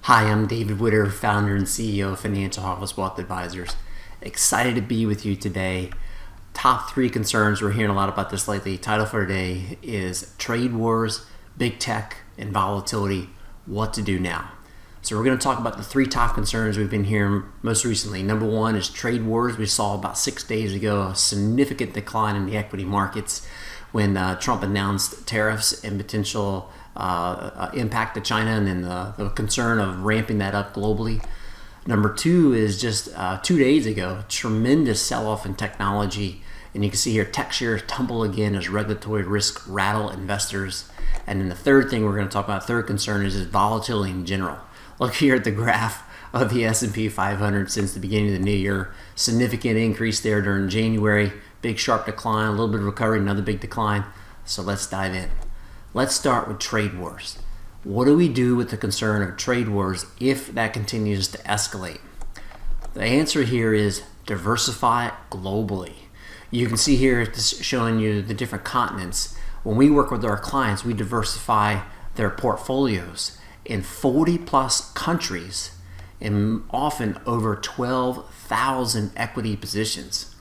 Hi, I'm David Witter, founder and CEO of Financial Harvest Wealth Advisors. Excited to be with you today. Top 3 concerns, we're hearing a lot about this lately. Title for today is Trade Wars, Big Tech, and Volatility, What to Do Now. So we're going to talk about the 3 top concerns we've been hearing most recently. Number 1 is trade wars. We saw about 6 days ago a significant decline in the equity markets when Trump announced tariffs and potential impact to China, and then the concern of ramping that up globally. Number 2 is just 2 days ago, tremendous sell-off in technology, and you can see here tech shares tumble again as regulatory risk rattle investors. And then the third thing we're going to talk about, third concern, is volatility in general. Look here at the graph of the S&P 500 since the beginning of the new year. Significant increase there during January, big sharp decline, a little bit of recovery, another big decline. So let's dive in. Let's start with trade wars. What do we do with the concern of trade wars if that continues to escalate? The answer here is diversify globally. You can see here it's showing you the different continents. When we work with our clients, we diversify their portfolios in 40 plus countries and often over 12,000 equity positions.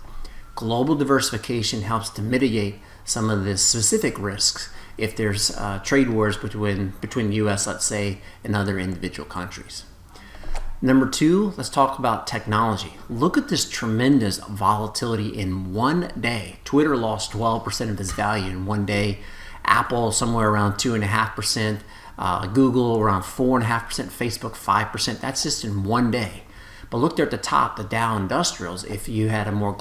Global diversification helps to mitigate some of the specific risks if there's trade wars between the U.S., let's say, and other individual countries. Number 2, let's talk about technology. Look at this tremendous volatility in one day. Twitter lost 12% of its value in one day. Apple somewhere around 2.5%. Google around 4.5%. Facebook 5%. That's just in one day. But look there at the top, the Dow Industrials. If you had a more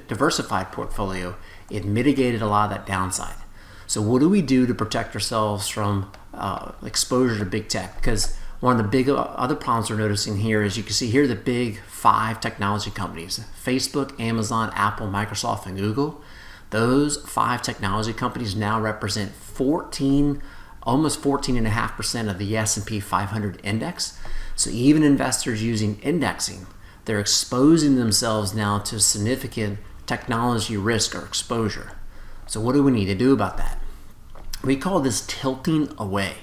diversified portfolio, it mitigated a lot of that downside. So what do we do to protect ourselves from exposure to big tech? Because one of the big other problems we're noticing here is you can see here the big 5 technology companies: Facebook, Amazon, Apple, Microsoft, and Google. Those 5 technology companies now represent almost 14.5% of the S&P 500 index. So even investors using indexing, they're exposing themselves now to significant technology risk or exposure. So what do we need to do about that? We call this tilting away.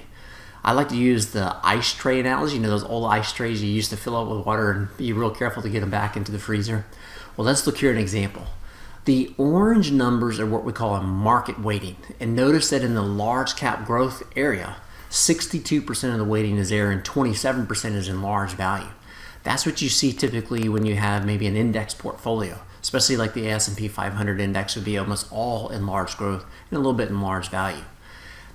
I like to use the ice tray analogy. You know those old ice trays you used to fill up with water and be real careful to get them back into the freezer? Well, let's look here at an example. The orange numbers are what we call a market weighting. And notice that in the large cap growth area, 62% of the weighting is there and 27% is in large value. That's what you see typically when you have maybe an index portfolio, especially like the S&P 500 index would be almost all in large growth and a little bit in large value.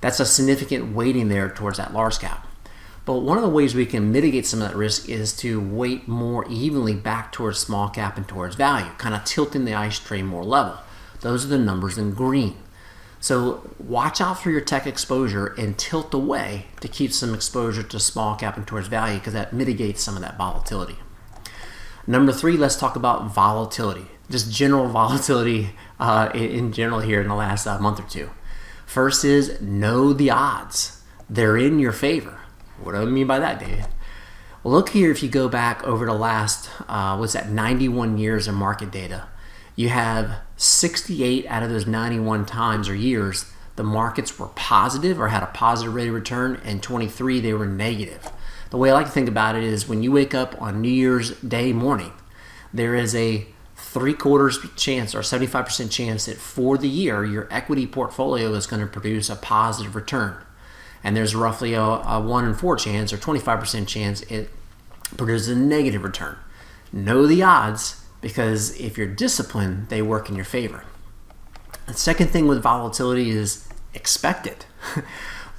That's a significant weighting there towards that large cap. But one of the ways we can mitigate some of that risk is to weight more evenly back towards small cap and towards value, kind of tilting the ice tray more level. Those are the numbers in green. So watch out for your tech exposure and tilt away to keep some exposure to small cap and towards value, because that mitigates some of that volatility. Number 3, let's talk about volatility. Just general volatility in general here in the last month or two. First is know the odds. They're in your favor. What do I mean by that, David? Well, look here, if you go back over the last, 91 years of market data, you have 68 out of those 91 times or years, the markets were positive or had a positive rate of return, and 23, they were negative. The way I like to think about it is when you wake up on New Year's Day morning, there is a 3/4 chance or 75% chance that for the year, your equity portfolio is going to produce a positive return. And there's roughly a 1 in 4 chance or 25% chance it produces a negative return. Know the odds, because if you're disciplined, they work in your favor. The second thing with volatility is expect it.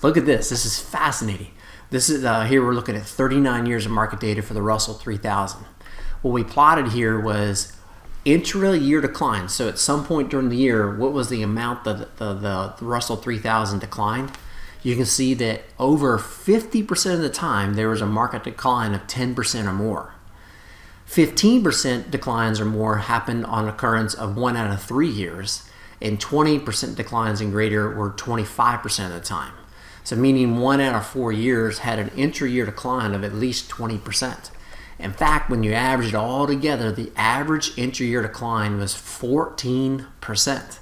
Look at this. This is fascinating. This is here we're looking at 39 years of market data for the Russell 3000. What we plotted here was intra-year decline. So at some point during the year, what was the amount that the Russell 3000 declined? You can see that over 50% of the time, there was a market decline of 10% or more. 15% declines or more happened on occurrence of 1 out of 3 years, and 20% declines and greater were 25% of the time. So meaning 1 out of 4 years had an intra-year decline of at least 20%. In fact, when you average it all together, the average intra-year decline was 14%.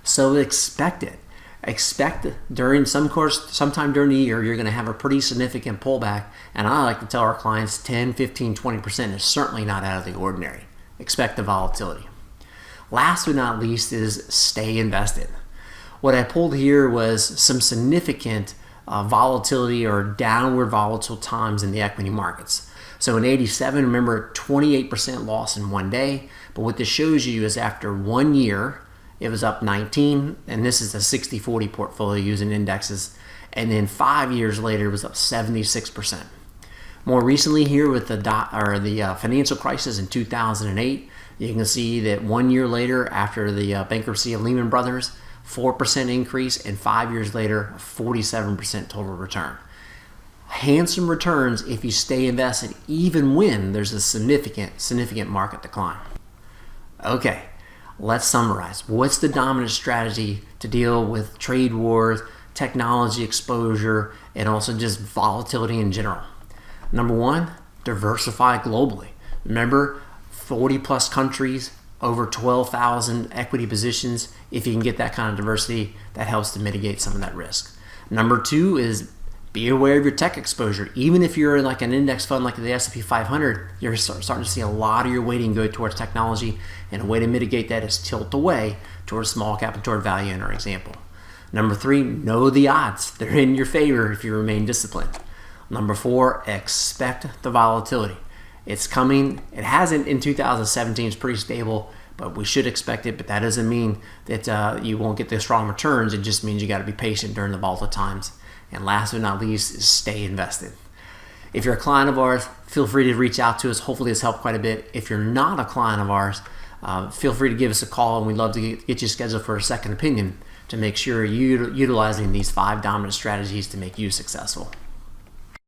So expect it. Expect during sometime during the year, you're going to have a pretty significant pullback. And I like to tell our clients 10, 15, 20% is certainly not out of the ordinary. Expect the volatility. Last but not least is stay invested. What I pulled here was some significant volatility or downward volatile times in the equity markets. So in 87, remember 28% loss in one day. But what this shows you is after 1 year, it was up 19, and this is a 60-40 portfolio using indexes. And then 5 years later, it was up 76%. More recently here with the financial crisis in 2008, you can see that 1 year later after the bankruptcy of Lehman Brothers, 4% increase, and 5 years later, 47% total return. Handsome returns if you stay invested even when there's a significant market decline. Okay, let's summarize. What's the dominant strategy to deal with trade wars, technology exposure, and also just volatility in general? Number one, diversify globally. Remember, 40 plus countries, over 12,000 equity positions. If you can get that kind of diversity, that helps to mitigate some of that risk. Number two is be aware of your tech exposure. Even if you're in like an index fund like the S&P 500, you're starting to see a lot of your weighting go towards technology, and a way to mitigate that is tilt away towards small cap and toward value in our example. Number three, know the odds. They're in your favor if you remain disciplined. Number four, expect the volatility. It's coming. It hasn't in 2017. It's pretty stable, but we should expect it. But that doesn't mean that you won't get the strong returns. It just means you got to be patient during the volatile times. And last but not least is stay invested. If you're a client of ours, feel free to reach out to us. Hopefully this helped quite a bit. If you're not a client of ours, feel free to give us a call, and we'd love to get you scheduled for a second opinion to make sure you're utilizing these 5 dominant strategies to make you successful.